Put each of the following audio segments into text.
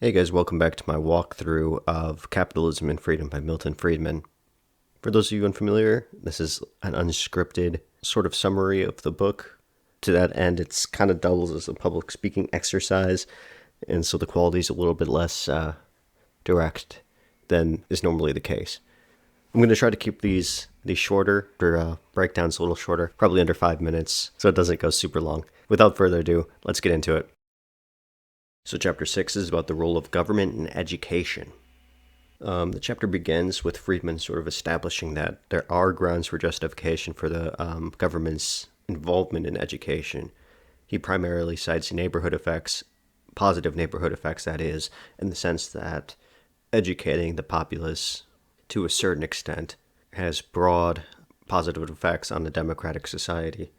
Hey guys, welcome back to my walkthrough of Capitalism and Freedom by Milton Friedman. For those of you unfamiliar, this is an unscripted sort of summary of the book. To that end, it's kind of doubles as a public speaking exercise, and so the quality is a little bit less direct than is normally the case. I'm going to try to keep these shorter, or breakdowns a little shorter, probably under 5 minutes, so it doesn't go super long. Without further ado, let's get into it. So chapter 6 is about the role of government in education. The chapter begins with Friedman sort of establishing that there are grounds for justification for the government's involvement in education. He primarily cites neighborhood effects, positive neighborhood effects, that is, in the sense that educating the populace to a certain extent has broad positive effects on the democratic society.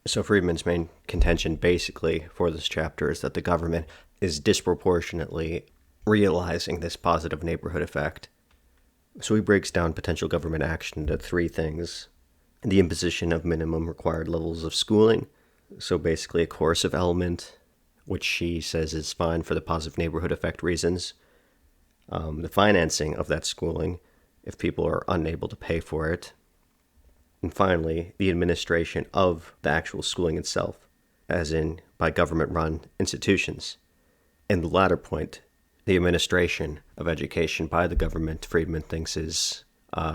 So Friedman's main contention basically for this chapter is that the government is disproportionately realizing this positive neighborhood effect. So he breaks down potential government action into three things: the imposition of minimum required levels of schooling, so basically a coercive element, which he says is fine for the positive neighborhood effect reasons, the financing of that schooling if people are unable to pay for it, and finally, the administration of the actual schooling itself, as in by government-run institutions. And the latter point, the administration of education by the government, Friedman thinks is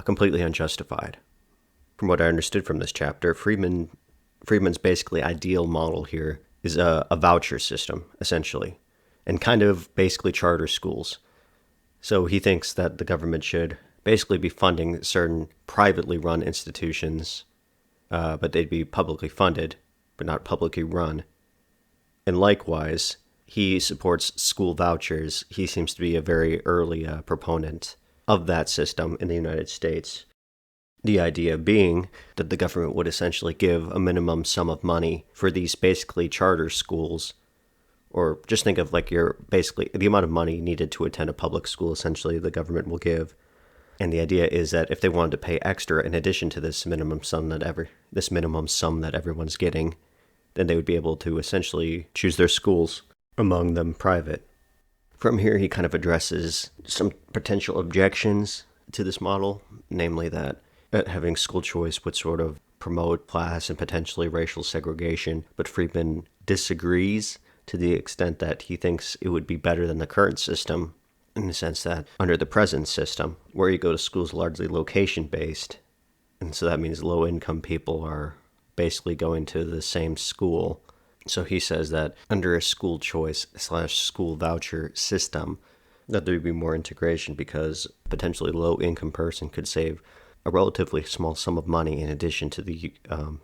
completely unjustified. From what I understood from this chapter, Friedman's basically ideal model here is a voucher system, essentially, and kind of basically charter schools. So he thinks that the government should basically be funding certain privately run institutions, but they'd be publicly funded, but not publicly run. And likewise, he supports school vouchers. He seems to be a very early proponent of that system in the United States. The idea being that the government would essentially give a minimum sum of money for these basically charter schools, or just think of like your basically the amount of money needed to attend a public school, essentially, the government will give. And the idea is that if they wanted to pay extra in addition to this minimum sum that everyone's getting, then they would be able to essentially choose their schools, among them private. From here, he kind of addresses some potential objections to this model, namely that having school choice would sort of promote class and potentially racial segregation, but Friedman disagrees to the extent that he thinks it would be better than the current system, in the sense that under the present system, where you go to school is largely location-based, and so that means low-income people are basically going to the same school. So he says that under a school choice / school voucher system, that there would be more integration because a potentially low-income person could save a relatively small sum of money in addition to the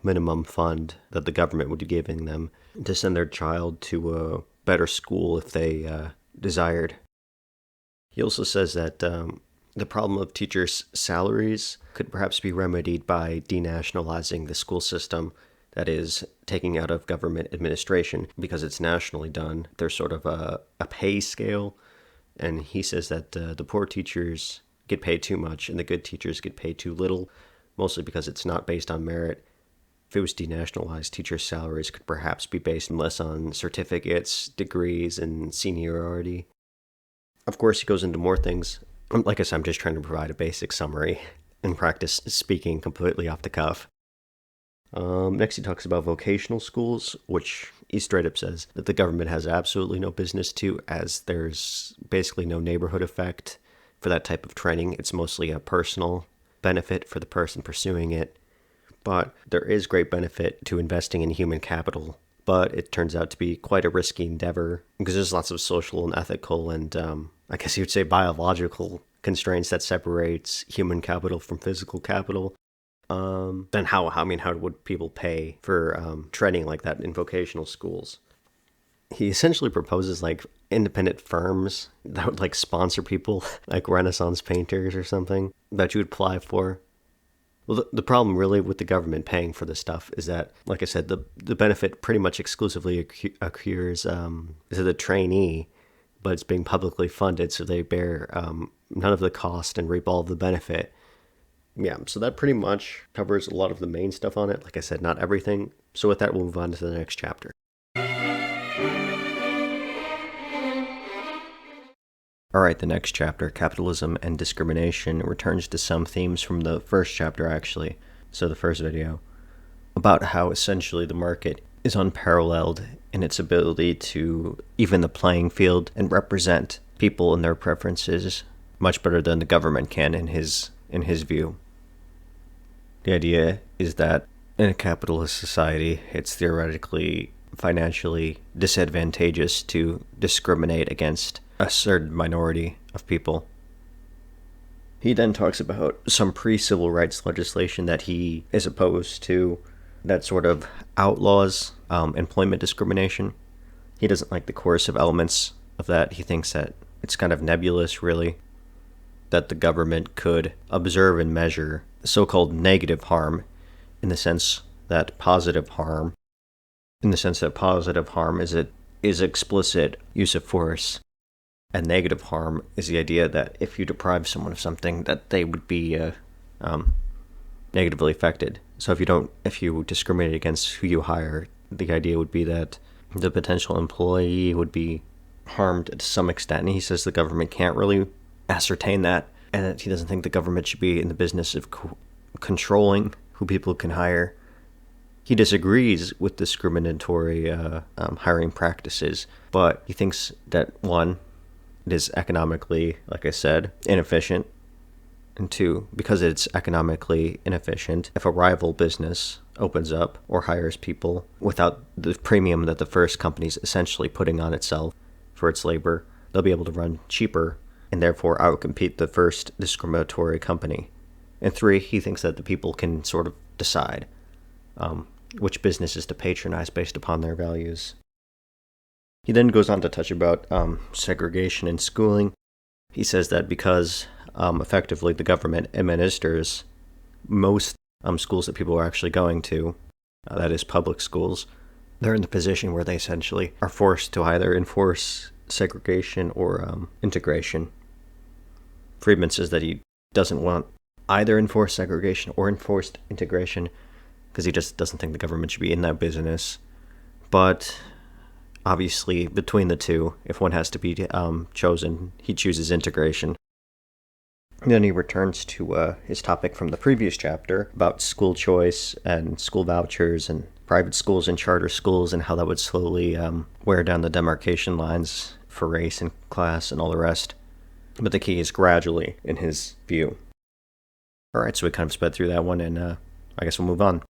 minimum fund that the government would be giving them to send their child to a better school if they desired. He also says that the problem of teachers' salaries could perhaps be remedied by denationalizing the school system, that is, taking out of government administration, because it's nationally done. There's sort of a pay scale, and he says that the poor teachers get paid too much and the good teachers get paid too little, mostly because it's not based on merit. If it was denationalized, teachers' salaries could perhaps be based less on certificates, degrees, and seniority. Of course, he goes into more things. Like I said, I'm just trying to provide a basic summary and practice speaking completely off the cuff. Next, he talks about vocational schools, which he straight up says that the government has absolutely no business to, as there's basically no neighborhood effect for that type of training. It's mostly a personal benefit for the person pursuing it. But there is great benefit to investing in human capital, but it turns out to be quite a risky endeavor because there's lots of social and ethical and I guess you would say biological constraints that separates human capital from physical capital. Then how would people pay for training like that in vocational schools? He essentially proposes like independent firms that would like sponsor people, like Renaissance painters or something, that you would apply for. Well, the problem really with the government paying for this stuff is that, like I said, the benefit pretty much exclusively accrues to the trainee, but it's being publicly funded, so they bear none of the cost and reap all of the benefit. Yeah, so that pretty much covers a lot of the main stuff on it. Like I said, not everything. So with that, we'll move on to the next chapter. Alright, the next chapter, Capitalism and Discrimination, returns to some themes from the first chapter, actually. So the first video. About how essentially the market is unparalleled in its ability to even the playing field and represent people and their preferences much better than the government can in his view. The idea is that in a capitalist society, it's theoretically financially disadvantageous to discriminate against a certain minority of people. He then talks about some pre-civil rights legislation that he is opposed to that sort of outlaws employment discrimination. He doesn't like the coercive elements of that. He thinks that it's kind of nebulous, really, that the government could observe and measure so-called negative harm in the sense that positive harm is explicit use of force, and negative harm is the idea that if you deprive someone of something, that they would be negatively affected. So if you discriminate against who you hire, the idea would be that the potential employee would be harmed to some extent. And he says the government can't really ascertain that, and that he doesn't think the government should be in the business of controlling who people can hire. He disagrees with discriminatory hiring practices, but he thinks that, one, it is economically, like I said, inefficient, and two, because it's economically inefficient, if a rival business opens up or hires people without the premium that the first company's essentially putting on itself for its labor, they'll be able to run cheaper and therefore outcompete the first discriminatory company. And three, he thinks that the people can sort of decide which businesses to patronize based upon their values. He then goes on to touch about segregation in schooling. He says that because effectively the government administers most schools that people are actually going to, that is public schools, they're in the position where they essentially are forced to either enforce segregation or integration. Friedman says that he doesn't want either enforced segregation or enforced integration because he just doesn't think the government should be in that business. But obviously, between the two, if one has to be chosen, he chooses integration. And then he returns to his topic from the previous chapter about school choice and school vouchers and private schools and charter schools and how that would slowly wear down the demarcation lines for race and class and all the rest. But the key is gradually, in his view. Alright, so we kind of sped through that one, and I guess we'll move on.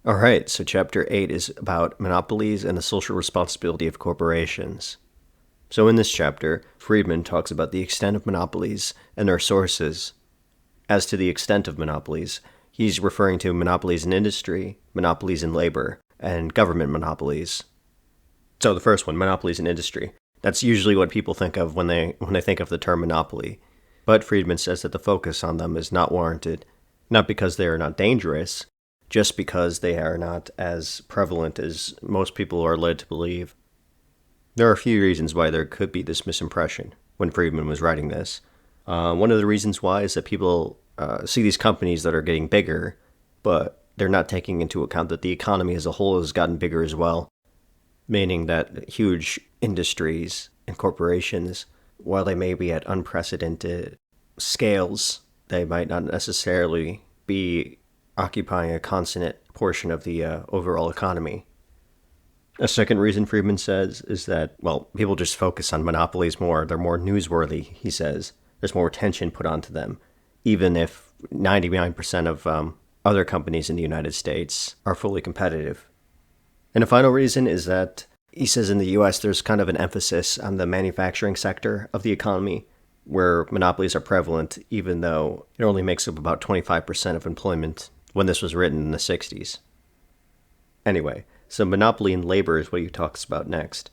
Alright, so chapter 8 is about monopolies and the social responsibility of corporations. So in this chapter, Friedman talks about the extent of monopolies and their sources. As to the extent of monopolies, he's referring to monopolies in industry, monopolies in labor, and government monopolies. So the first one, monopolies in industry. That's usually what people think of when they think of the term monopoly. But Friedman says that the focus on them is not warranted, not because they are not dangerous, just because they are not as prevalent as most people are led to believe. There are a few reasons why there could be this misimpression when Friedman was writing this. One of the reasons why is that people see these companies that are getting bigger, but they're not taking into account that the economy as a whole has gotten bigger as well, meaning that huge industries and corporations, while they may be at unprecedented scales, they might not necessarily be occupying a constant portion of the overall economy. A second reason Friedman says is that, well, people just focus on monopolies more. They're more newsworthy, he says. There's more attention put onto them, even if 99% of other companies in the United States are fully competitive. And a final reason is that he says in the US there's kind of an emphasis on the manufacturing sector of the economy, where monopolies are prevalent, even though it only makes up about 25% of employment when this was written in the 60s. Anyway, so monopoly in labor is what he talks about next.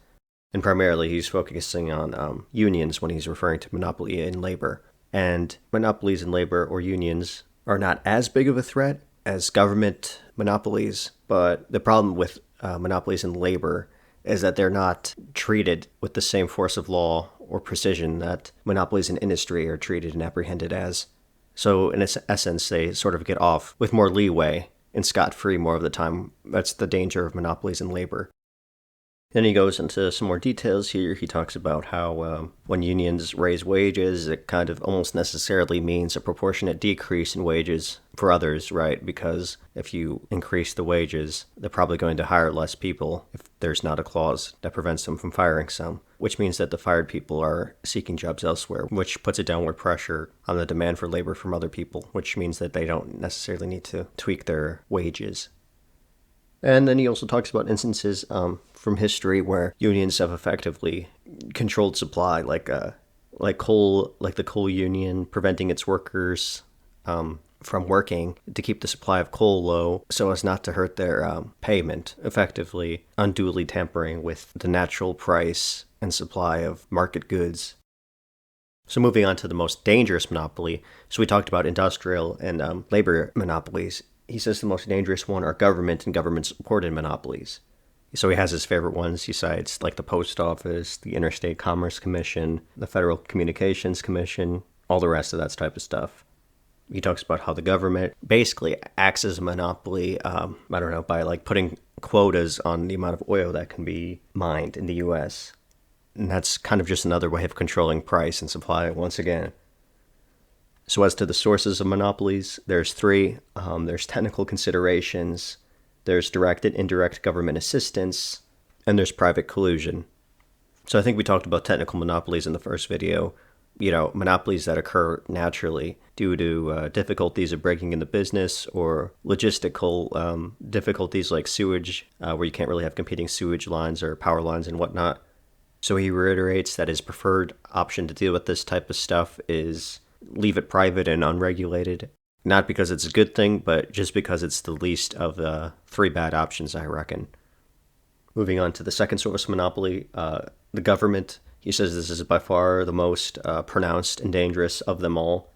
And primarily he's focusing on unions when he's referring to monopoly in labor. And monopolies in labor or unions are not as big of a threat as government monopolies, but the problem with monopolies in labor is that they're not treated with the same force of law or precision that monopolies in industry are treated and apprehended as. So in essence, they sort of get off with more leeway and scot-free more of the time. That's the danger of monopolies in labor. Then he goes into some more details here. He talks about how when unions raise wages, it kind of almost necessarily means a proportionate decrease in wages for others, right? Because if you increase the wages, they're probably going to hire less people if there's not a clause that prevents them from firing some, which means that the fired people are seeking jobs elsewhere, which puts a downward pressure on the demand for labor from other people, which means that they don't necessarily need to tweak their wages. And then he also talks about instances from history where unions have effectively controlled supply, like the coal union preventing its workers from working to keep the supply of coal low so as not to hurt their payment, effectively unduly tampering with the natural price and supply of market goods. So moving on to the most dangerous monopoly. So we talked about industrial and labor monopolies. He says the most dangerous one are government and government-supported monopolies. So he has his favorite ones. He cites like the Post Office, the Interstate Commerce Commission, the Federal Communications Commission, all the rest of that type of stuff. He talks about how the government basically acts as a monopoly, by like putting quotas on the amount of oil that can be mined in the U.S. And that's kind of just another way of controlling price and supply once again. So as to the sources of monopolies, there's three. There's technical considerations, there's direct and indirect government assistance, and there's private collusion. So I think we talked about technical monopolies in the first video. Monopolies that occur naturally due to difficulties of breaking into business or logistical difficulties like sewage, where you can't really have competing sewage lines or power lines and whatnot. So he reiterates that his preferred option to deal with this type of stuff is leave it private and unregulated. Not because it's a good thing, but just because it's the least of the three bad options, I reckon. Moving on to the second source of monopoly, the government. He says this is by far the most pronounced and dangerous of them all.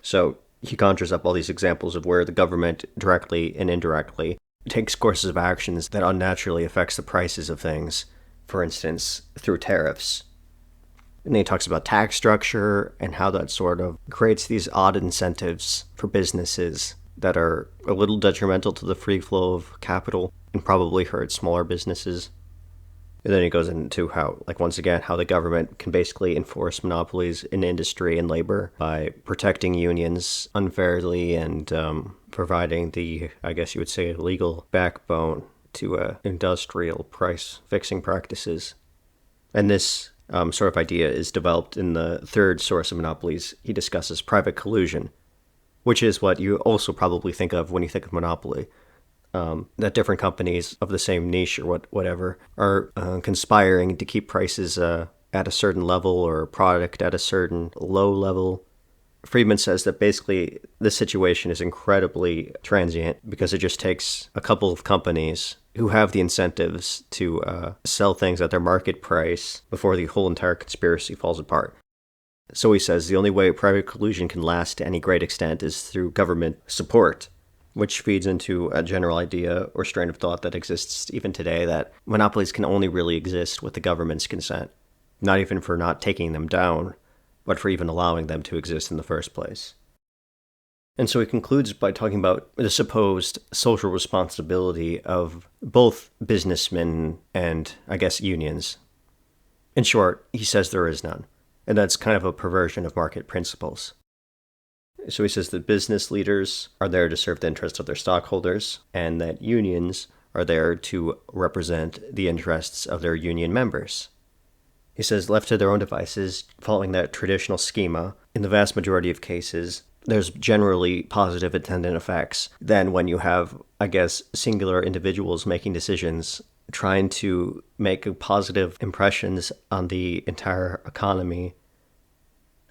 So he conjures up all these examples of where the government, directly and indirectly, takes courses of actions that unnaturally affects the prices of things, for instance, through tariffs. And then he talks about tax structure and how that sort of creates these odd incentives for businesses that are a little detrimental to the free flow of capital and probably hurt smaller businesses. And then he goes into how the government can basically enforce monopolies in industry and labor by protecting unions unfairly and providing the, I guess you would say, legal backbone to industrial price fixing practices. And this sort of idea is developed in the third source of monopolies. He discusses private collusion, which is what you also probably think of when you think of monopoly. That different companies of the same niche or whatever are conspiring to keep prices at a certain level or product at a certain low level. Friedman says that basically this situation is incredibly transient because it just takes a couple of companies who have the incentives to sell things at their market price before the whole entire conspiracy falls apart. So he says the only way private collusion can last to any great extent is through government support, which feeds into a general idea or strain of thought that exists even today that monopolies can only really exist with the government's consent, not even for not taking them down, but for even allowing them to exist in the first place. And so he concludes by talking about the supposed social responsibility of both businessmen and, I guess, unions. In short, he says there is none, and that's kind of a perversion of market principles. So he says that business leaders are there to serve the interests of their stockholders, and that unions are there to represent the interests of their union members. He says left to their own devices, following that traditional schema, in the vast majority of cases, there's generally positive attendant effects than when you have, I guess, singular individuals making decisions, trying to make positive impressions on the entire economy.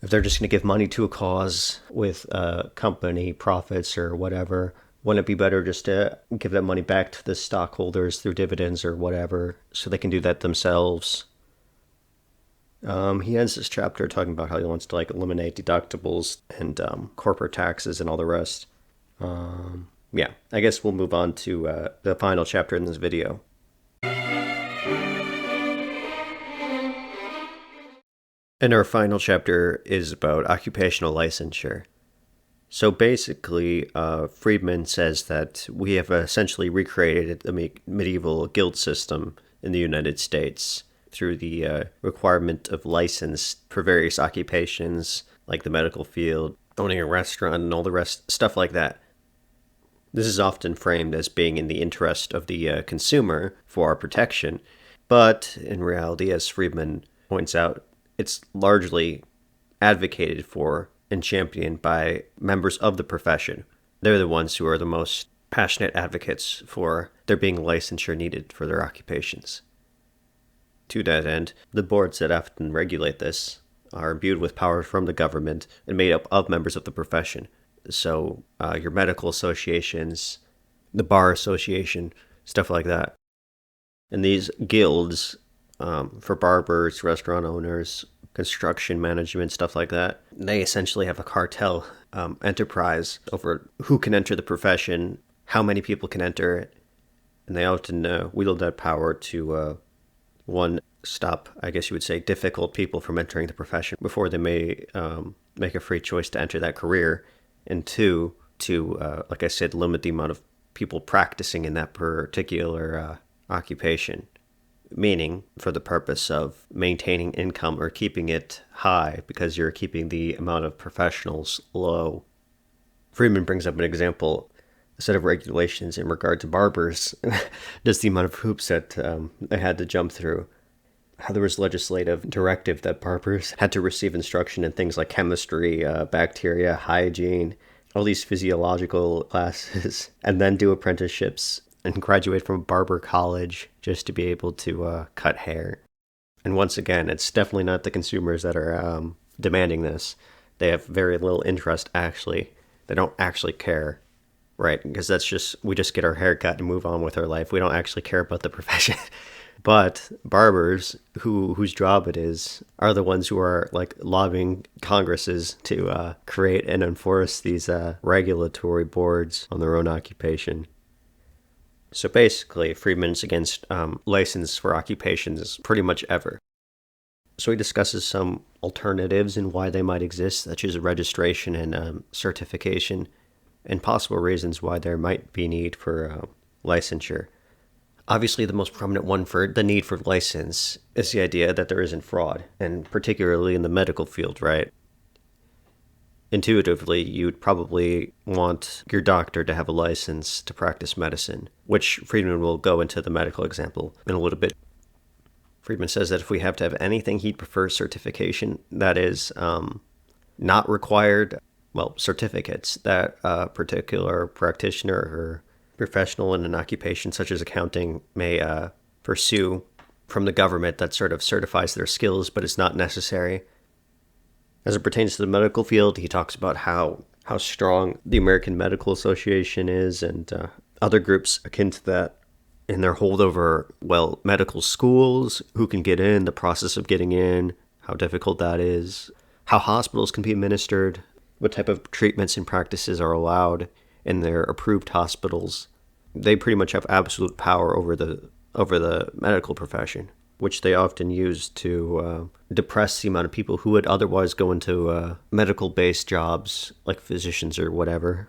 If they're just going to give money to a cause with company profits or whatever, wouldn't it be better just to give that money back to the stockholders through dividends or whatever so they can do that themselves? He ends this chapter talking about how he wants to eliminate deductibles and corporate taxes and all the rest. I guess we'll move on to the final chapter in this video. And our final chapter is about occupational licensure. So basically, Friedman says that we have essentially recreated the medieval guild system in the United States through the requirement of license for various occupations, like the medical field, owning a restaurant, and all the rest, stuff like that. This is often framed as being in the interest of the consumer for our protection, but in reality, as Friedman points out, it's largely advocated for and championed by members of the profession. They're the ones who are the most passionate advocates for there being licensure needed for their occupations. To that end, the boards that often regulate this are imbued with power from the government and made up of members of the profession. So your medical associations, the bar association, stuff like that. And these guilds, for barbers, restaurant owners, construction management, stuff like that, they essentially have a cartel enterprise over who can enter the profession, how many people can enter it, and they often wield that power to, one, stop, I guess you would say, difficult people from entering the profession before they may make a free choice to enter that career, and two, to, like I said, limit the amount of people practicing in that particular occupation, meaning for the purpose of maintaining income or keeping it high because you're keeping the amount of professionals low. Friedman brings up an example, a set of regulations in regard to barbers, just the amount of hoops that they had to jump through. How there was legislative directive that barbers had to receive instruction in things like chemistry, bacteria, hygiene, all these physiological classes, and then do apprenticeships and graduate from a barber college just to be able to cut hair. And once again, it's definitely not the consumers that are demanding this. They have very little interest, actually. They don't actually care, right? Because we just get our hair cut and move on with our life. We don't actually care about the profession. But barbers, whose job it is, are the ones who are like lobbying Congresses to create and enforce these regulatory boards on their own occupation. So basically, Friedman's against license for occupations pretty much ever. So he discusses some alternatives and why they might exist, such as registration and certification, and possible reasons why there might be need for licensure. Obviously, the most prominent one for the need for license is the idea that there isn't fraud, and particularly in the medical field, right? Intuitively, you'd probably want your doctor to have a license to practice medicine, which Friedman will go into the medical example in a little bit. Friedman says that if we have to have anything, he'd prefer certification that is not required, certificates that a particular practitioner or professional in an occupation such as accounting may pursue from the government that sort of certifies their skills, but it's not necessary. As it pertains to the medical field, he talks about how strong the American Medical Association is and other groups akin to that in their hold over, medical schools, who can get in, the process of getting in, how difficult that is, how hospitals can be administered, what type of treatments and practices are allowed in their approved hospitals. They pretty much have absolute power over the medical profession, which they often use to depress the amount of people who would otherwise go into medical-based jobs, like physicians or whatever.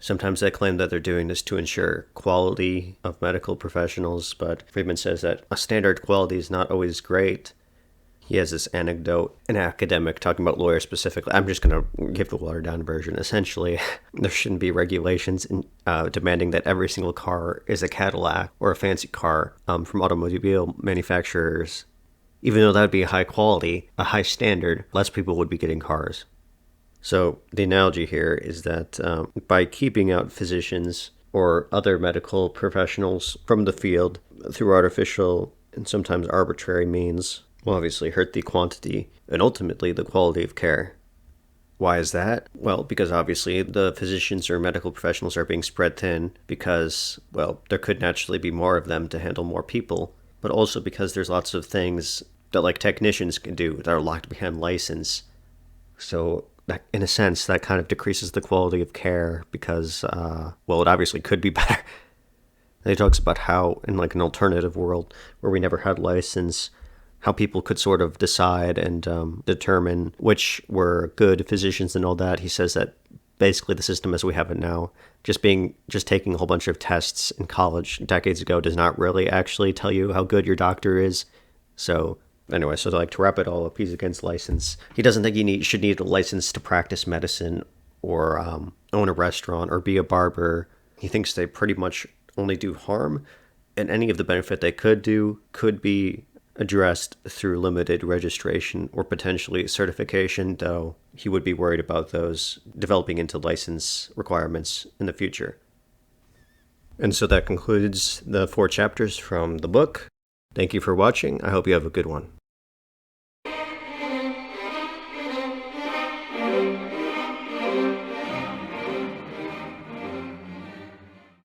Sometimes they claim that they're doing this to ensure quality of medical professionals, but Friedman says that a standard quality is not always great. He has this anecdote, an academic talking about lawyers specifically. I'm just going to give the watered-down version. Essentially, there shouldn't be regulations demanding that every single car is a Cadillac or a fancy car from automobile manufacturers. Even though that would be a high quality, a high standard, less people would be getting cars. So the analogy here is that by keeping out physicians or other medical professionals from the field through artificial and sometimes arbitrary means will obviously hurt the quantity and ultimately the quality of care. Why is that? Well, because obviously the physicians or medical professionals are being spread thin because, there could naturally be more of them to handle more people, but also because there's lots of things that like technicians can do that are locked behind license. So that, in a sense, that kind of decreases the quality of care because, it obviously could be better. And he talks about how in like an alternative world where we never had license, how people could sort of decide and determine which were good physicians and all that. He says that basically the system as we have it now. Just taking a whole bunch of tests in college decades ago does not really actually tell you how good your doctor is. So anyway, so like to wrap it all up, he's against license. He doesn't think you should need a license to practice medicine or own a restaurant or be a barber. He thinks they pretty much only do harm, and any of the benefit they could do could be addressed through limited registration or potentially certification, though he would be worried about those developing into license requirements in the future. And so that concludes the 4 chapters from the book. Thank you for watching. I hope you have a good one.